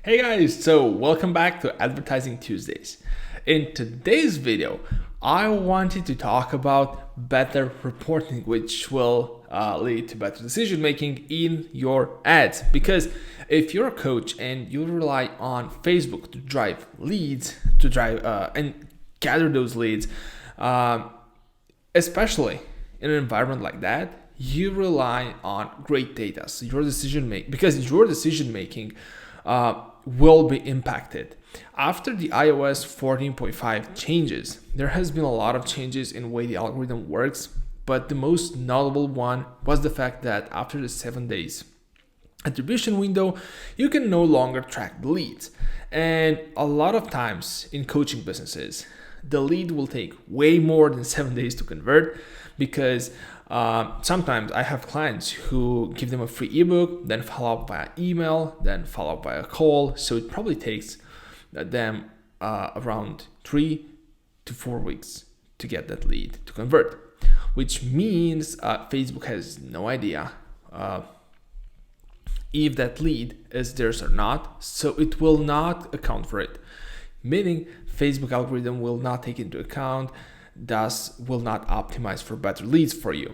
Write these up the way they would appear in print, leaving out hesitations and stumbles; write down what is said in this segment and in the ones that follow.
Hey guys, so welcome back to Advertising Tuesdays. In today's video, I wanted to talk about better reporting, which will lead to better decision making in your ads. Because if you're a coach and you rely on Facebook to drive leads, and gather those leads, especially in an environment like that, you rely on great data. So your decision making will be impacted. After the iOS 14.5 changes, there has been a lot of changes in the way the algorithm works, but the most notable one was the fact that after the 7 days attribution window, you can no longer track the leads. And a lot of times in coaching businesses, the lead will take way more than 7 days to convert because sometimes I have clients who give them a free ebook, then follow up via email, then follow up via call. So it probably takes them around 3 to 4 weeks to get that lead to convert, which means Facebook has no idea if that lead is theirs or not. So it will not account for it, meaning Facebook algorithm will not take into account, thus will not optimize for better leads for you.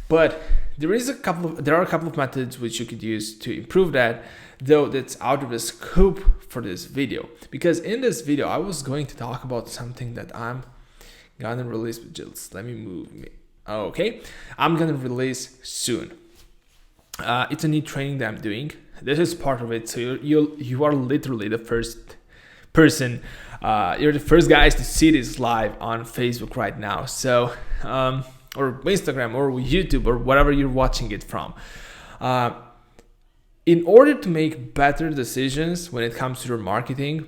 But there are a couple of methods which you could use to improve that, though that's out of the scope for this video. Because in this video, I was going to talk about something that I'm gonna release. Just let me move me. Okay, I'm gonna release soon. It's a new training that I'm doing. This is part of it. So you are literally the first person. You're the first guys to see this live on Facebook right now. So, or Instagram or YouTube or whatever you're watching it from. In order to make better decisions when it comes to your marketing,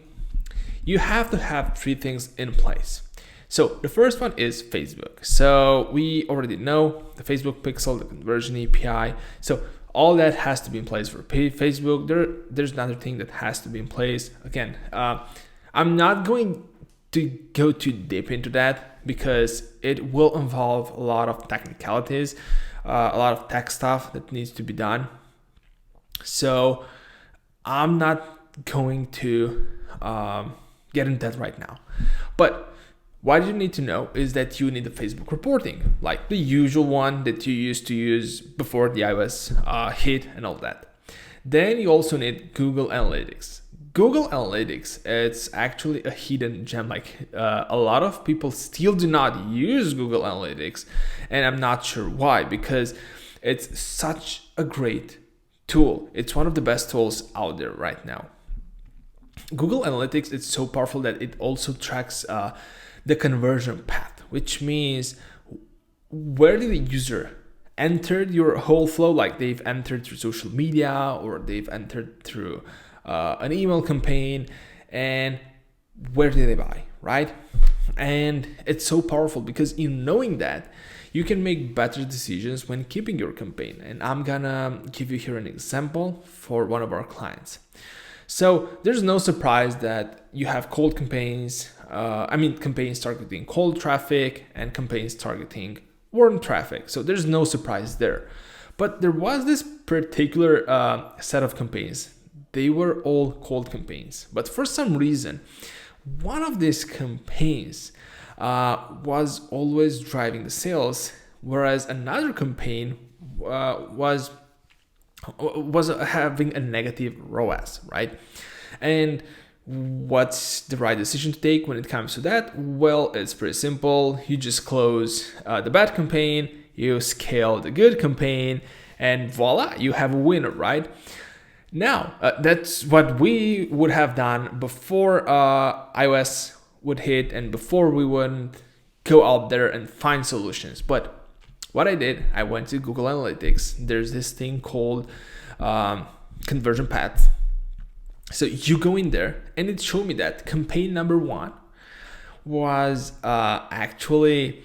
you have to have 3 things in place. So the first one is Facebook. So we already know the Facebook pixel, the conversion API. So all that has to be in place for Facebook. There's another thing that has to be in place. Again, I'm not going to go too deep into that because it will involve a lot of technicalities, a lot of tech stuff that needs to be done. So I'm not going to get into that right now. But what you need to know is that you need the Facebook reporting, like the usual one that you used to use before the iOS hit and all that. Then you also need Google Analytics. Google Analytics, it's actually a hidden gem. Like a lot of people still do not use Google Analytics, and I'm not sure why, because it's such a great tool. It's one of the best tools out there right now. Google Analytics, it's so powerful that it also tracks the conversion path, which means where did the user entered your whole flow, like they've entered through social media or they've entered through an email campaign, and where did they buy, right? And it's so powerful because in knowing that, you can make better decisions when keeping your campaign. And I'm gonna give you here an example for one of our clients. So there's no surprise that you have cold campaigns, campaigns targeting cold traffic and campaigns targeting warm traffic. So there's no surprise there. But there was this particular set of campaigns. They were all cold campaigns. But for some reason, one of these campaigns was always driving the sales, whereas another campaign was having a negative ROAS, right? And what's the right decision to take when it comes to that? Well, it's pretty simple. You just close the bad campaign, you scale the good campaign, and voila, you have a winner, right? Now, that's what we would have done before iOS would hit and before we would go out there and find solutions. But what I did, I went to Google Analytics. There's this thing called conversion path. So you go in there and it showed me that campaign number 1 was actually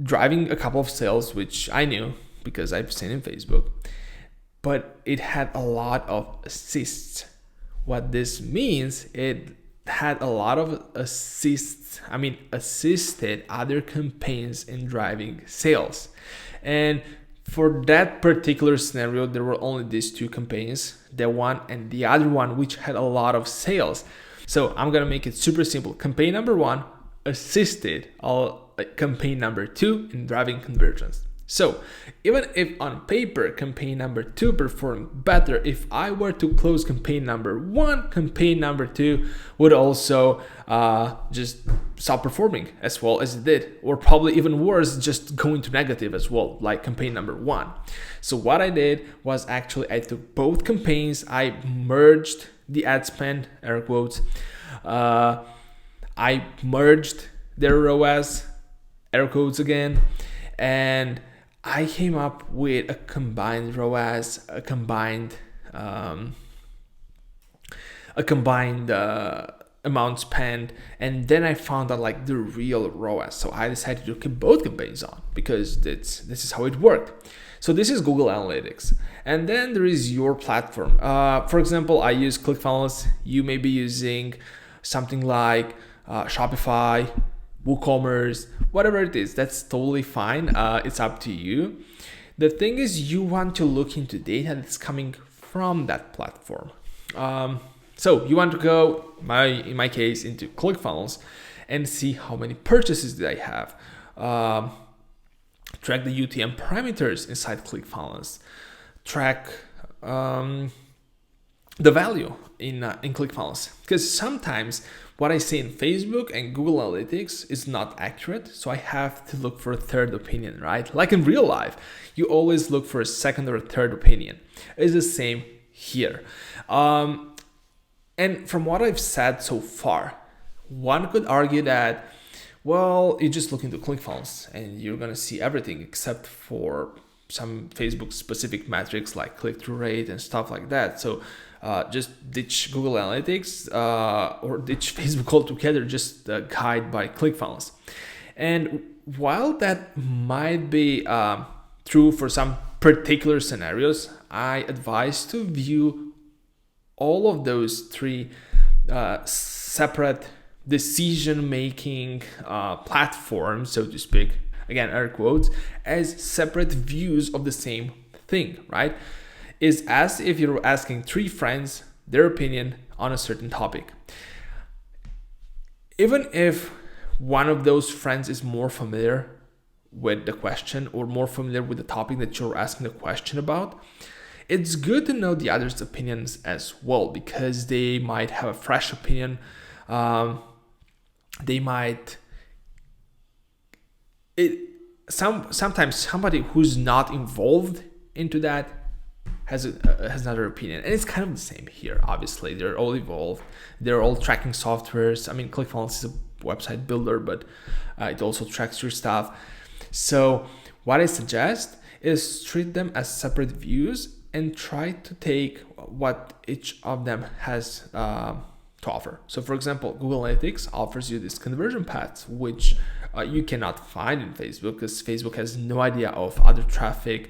driving a couple of sales, which I knew because I've seen in Facebook, but it had a lot of assists. What this means, it had a lot of assisted other campaigns in driving sales. And For that particular scenario, there were only these two campaigns, the one and the other one, which had a lot of sales. So I'm gonna make it super simple. Campaign number one assisted campaign number two in driving conversions. So even if on paper campaign number two performed better, if I were to close campaign number one, campaign number two would also just stop performing as well as it did, or probably even worse, just go into negative as well, like campaign number one. So what I did was actually I took both campaigns, I merged the ad spend, air quotes, I merged their ROAS, air quotes again, and I came up with a combined ROAS, a combined amount spent, and then I found out like the real ROAS. So I decided to keep both campaigns on because this is how it worked. So this is Google Analytics, and then there is your platform. For example, I use ClickFunnels. You may be using something like Shopify, WooCommerce, whatever it is, that's totally fine. It's up to you. The thing is, you want to look into data that's coming from that platform. So you want to go, in my case, into ClickFunnels and see how many purchases did I have. Track the UTM parameters inside ClickFunnels. Track the value in ClickFunnels, because sometimes what I see in Facebook and Google Analytics is not accurate, so I have to look for a third opinion, right? Like in real life, you always look for a second or a third opinion. It's the same here. And from what I've said so far, one could argue that, well, you just look into ClickFunnels and you're gonna see everything except for some Facebook specific metrics like click-through rate and stuff like that. So just ditch Google Analytics or ditch Facebook altogether, just guide by ClickFunnels. And while that might be true for some particular scenarios, I advise to view all of those three separate decision-making platforms, so to speak, again, air quotes, as separate views of the same thing, right? Is as if you're asking three friends their opinion on a certain topic. Even if one of those friends is more familiar with the question or more familiar with the topic that you're asking the question about, it's good to know the other's opinions as well, because they might have a fresh opinion. Sometimes somebody who's not involved into that has another opinion, and it's kind of the same here. Obviously, they're all evolved. They're all tracking softwares. I mean, ClickFunnels is a website builder, but it also tracks your stuff. So what I suggest is treat them as separate views and try to take what each of them has to offer. So for example, Google Analytics offers you these conversion paths, which you cannot find in Facebook, because Facebook has no idea of other traffic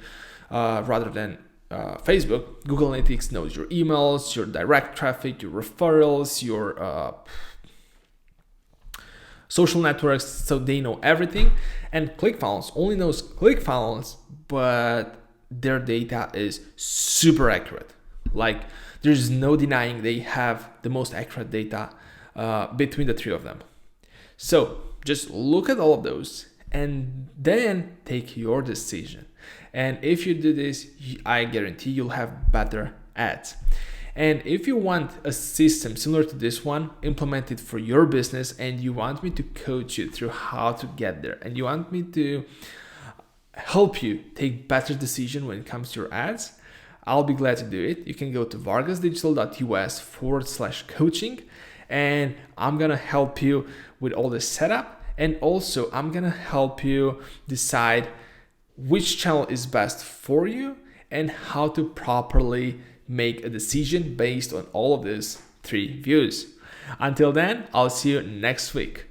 rather than Facebook. Google Analytics knows your emails, your direct traffic, your referrals, your social networks, so they know everything. And ClickFunnels only knows ClickFunnels, but their data is super accurate. Like, there's no denying they have the most accurate data between the three of them. So just look at all of those and then take your decision. And if you do this, I guarantee you'll have better ads. And if you want a system similar to this one implemented for your business, and you want me to coach you through how to get there, and you want me to help you take better decisions when it comes to your ads, I'll be glad to do it. You can go to vargasdigital.us/coaching, and I'm gonna help you with all the setup, and also I'm gonna help you decide which channel is best for you and how to properly make a decision based on all of these three views. Until then, I'll see you next week.